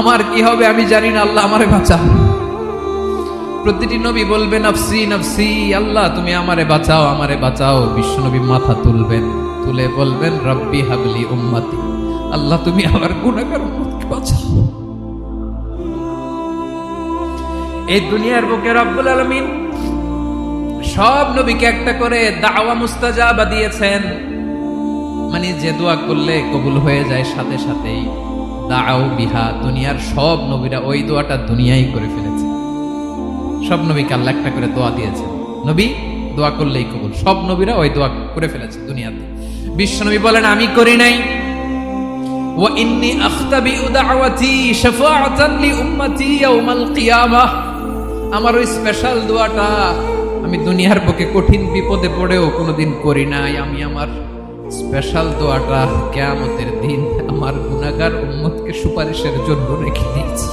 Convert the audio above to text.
আমার কি হবে আমি জানি না, আল্লাহ আমারে বাঁচাও। প্রতিটি নবী বলবে নফসি নফসি, আল্লাহ তুমি আমারে বাঁচাও আমারে বাঁচাও। বিশ্বনবী মাথা তুলবেন, তুলে বলবেন রব্বি হাবলি উম্মতি, আল্লাহ তুমি আমার গুনাহগার উম্মতকে বাঁচাও। এই দুনিয়ার বুকে রব্বুল আলামিন সব নবীকে একটা করে দাওয়া মুস্তাজাবা দিয়েছেন, মানে যে দোয়া করলে কবুল হয়ে যায় সাথে সাথেই। দাও বিহা, দুনিয়ার সব নবীরা ওই দোয়াটা দুনিয়ায় করে ফেলেছে। সব নবীকে আল্লাহ একটা করে দোয়া দিয়েছে, নবী দোয়া করলেই কবুল। সব নবীরা ওই দোয়া করে ফেলেছে দুনিয়াতে। বিশ্বনবী বলেন আমি করি নাই। ওয়া ইন্নী আখতাবিউ দাওয়াতি শাফাআতান লি উম্মতি ইয়াউমাল কিয়ামাহ, আমার ওই স্পেশাল দোয়াটা আমি দুনিয়ার বুকে কঠিন বিপদে পড়েও কোনোদিন করি নাই। আমি আমার স্পেশাল দোয়াটা কিয়ামতের দিন আমার গুনাহগার উম্মতকে সুপারিশের জন্য রেখে দিয়েছি।